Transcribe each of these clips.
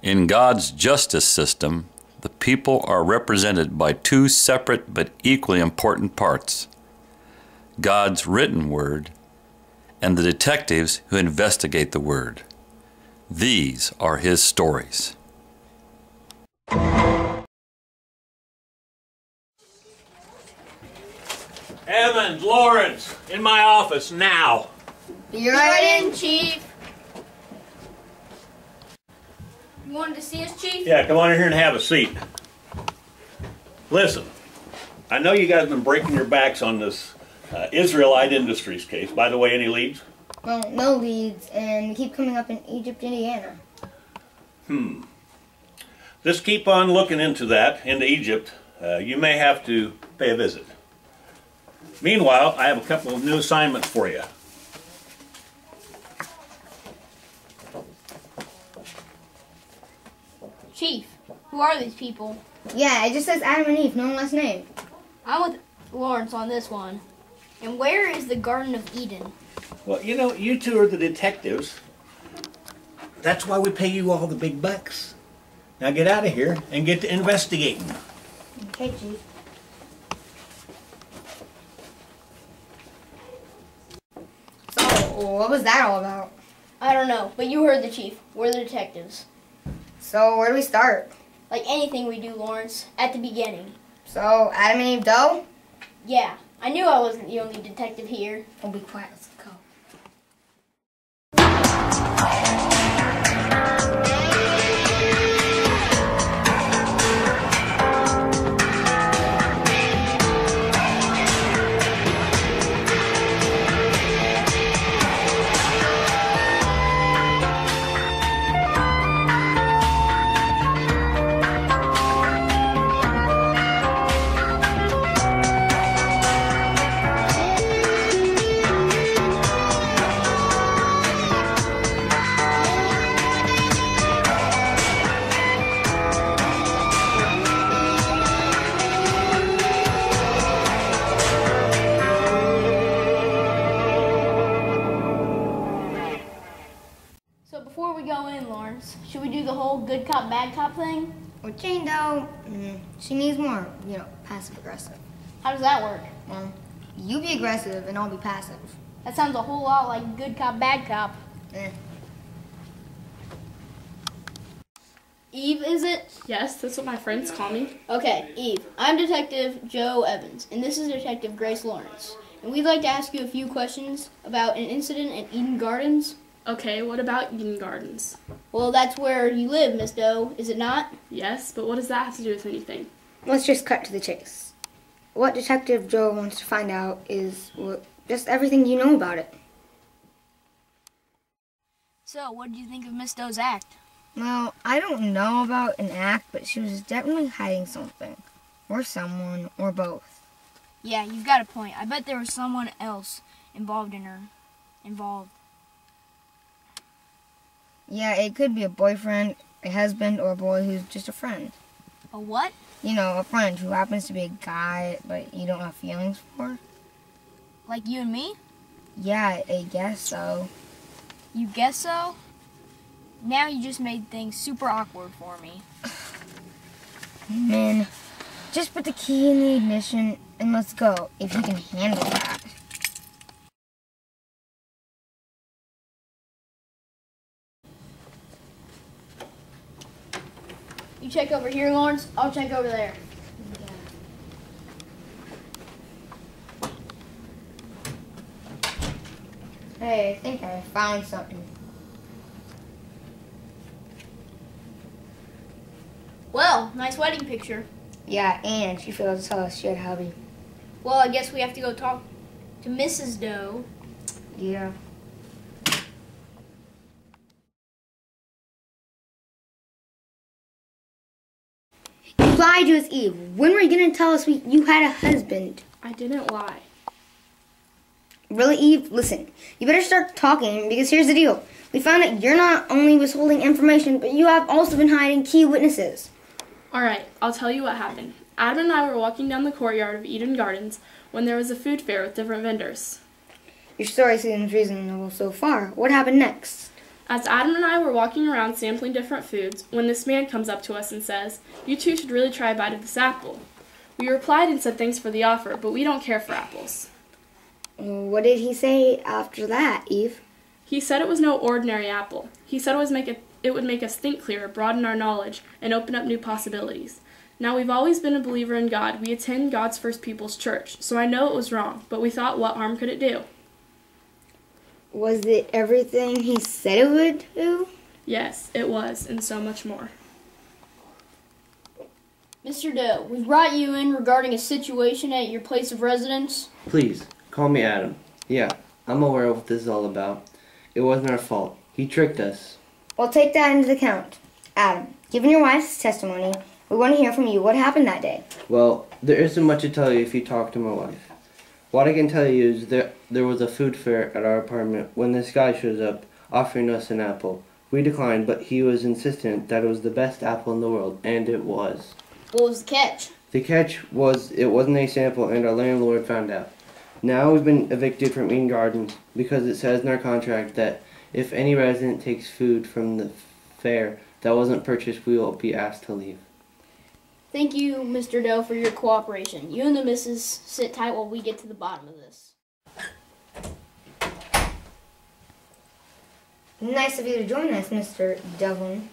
In God's justice system, the people are represented by two separate but equally important parts: God's written word and the detectives who investigate the word. These are his stories. Evans, Lawrence, in my office now. Be right in, Chief. You wanted to see us, Chief? Yeah, come on in here and have a seat. Listen, I know you guys have been breaking your backs on this Israelite Industries case. By the way, any leads? Well, no leads, and we keep coming up in Egypt, Indiana. Just keep on looking into that, into Egypt. You may have to pay a visit. Meanwhile, I have a couple of new assignments for you. Chief, who are these people? Yeah, it just says Adam and Eve, no last name. I'm with Lawrence on this one. And where is the Garden of Eden? Well, you know, you two are the detectives. That's why we pay you all the big bucks. Now get out of here and get to investigating. Okay, Chief. So, what was that all about? I don't know, but you heard the Chief. We're the detectives. So, where do we start? Like anything we do, Lawrence, at the beginning. So, Adam and Eve Doe? Yeah, I knew I wasn't the only detective here. Oh, be quiet, let's go. So before we go in, Lawrence, should we do the whole good cop, bad cop thing? With Jane Doe, she needs more, passive aggressive. How does that work? Well, you be aggressive and I'll be passive. That sounds a whole lot like good cop, bad cop. Eh. Eve, is it? Yes, that's what my friends call me. Okay, Eve. I'm Detective Joe Evans, and this is Detective Grace Lawrence. And we'd like to ask you a few questions about an incident at Eden Gardens. Okay, what about Eden Gardens? Well, that's where you live, Miss Doe, is it not? Yes, but what does that have to do with anything? Let's just cut to the chase. What Detective Joe wants to find out is just everything you know about it. So, what did you think of Miss Doe's act? Well, I don't know about an act, but she was definitely hiding something. Or someone, or both. Yeah, you've got a point. I bet there was someone else involved. Yeah, it could be a boyfriend, a husband, or a boy who's just a friend. A what? You know, a friend who happens to be a guy, but you don't have feelings for. Like you and me? Yeah, I guess so. You guess so? Now you just made things super awkward for me. Man, just put the key in the ignition and let's go, if you can handle that. You check over here, Lawrence. I'll check over there. Hey, I think I found something. Well, nice wedding picture. Yeah, and she failed to tell us she had a hubby. Well, I guess we have to go talk to Mrs. Doe. Yeah. You lied to us, Eve. When were you going to tell us you had a husband? I didn't lie. Really, Eve? Listen, you better start talking, because here's the deal. We found that you're not only withholding information, but you have also been hiding key witnesses. Alright, I'll tell you what happened. Adam and I were walking down the courtyard of Eden Gardens when there was a food fair with different vendors. Your story seems reasonable so far. What happened next? As Adam and I were walking around sampling different foods, when this man comes up to us and says, "You two should really try a bite of this apple." We replied and said thanks for the offer, but we don't care for apples. What did he say after that, Eve? He said it was no ordinary apple. He said it would make us think clearer, broaden our knowledge, and open up new possibilities. Now, we've always been a believer in God. We attend God's First People's Church, so I know it was wrong, but we thought, what harm could it do? Was it everything he said it would do? Yes, it was, and so much more. Mr. Doe, we brought you in regarding a situation at your place of residence. Please, call me Adam. Yeah, I'm aware of what this is all about. It wasn't our fault. He tricked us. We'll take that into account. Adam, given your wife's testimony, we want to hear from you what happened that day. Well, there isn't much to tell you if you talk to my wife. What I can tell you is there was a food fair at our apartment when this guy shows up offering us an apple. We declined, but he was insistent that it was the best apple in the world, and it was. What was the catch? The catch was it wasn't a sample, and our landlord found out. Now we've been evicted from Eden Gardens because it says in our contract that if any resident takes food from the fair that wasn't purchased, we will be asked to leave. Thank you, Mr. Doe, for your cooperation. You and the missus sit tight while we get to the bottom of this. Nice of you to join us, Mr. Devlin.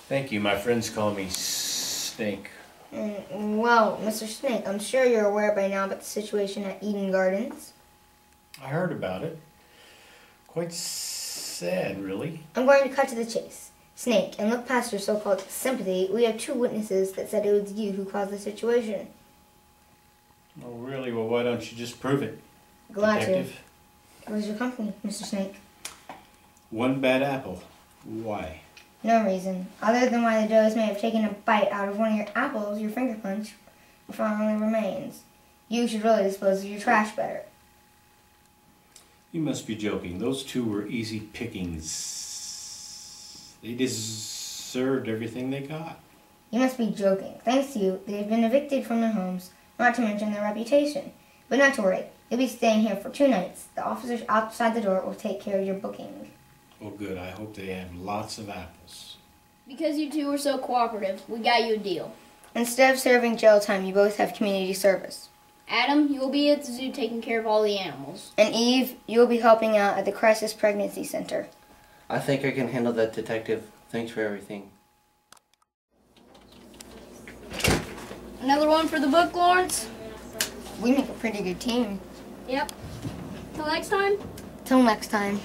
Thank you. My friends call me Snake. Well, Mr. Snake, I'm sure you're aware by now about the situation at Eden Gardens. I heard about it. Quite sad, really. I'm going to cut to the chase. Snake, and look past your so-called sympathy, we have two witnesses that said it was you who caused the situation. Oh, really? Well, why don't you just prove it, Glad Detective? to. Where's your company, Mr. Snake? One bad apple. Why? No reason. Other than why the does may have taken a bite out of one of your apples, your fingerprints finally remains. You should really dispose of your trash better. You must be joking. Those two were easy pickings. They deserved everything they got. You must be joking. Thanks to you, they've been evicted from their homes, not to mention their reputation. But not to worry. You'll be staying here for 2 nights. The officers outside the door will take care of your booking. Oh, good. I hope they have lots of apples. Because you two were so cooperative, we got you a deal. Instead of serving jail time, you both have community service. Adam, you will be at the zoo taking care of all the animals. And Eve, you will be helping out at the Crisis Pregnancy Center. I think I can handle that, Detective. Thanks for everything. Another one for the book, Lawrence? We make a pretty good team. Yep. Till next time? Till next time.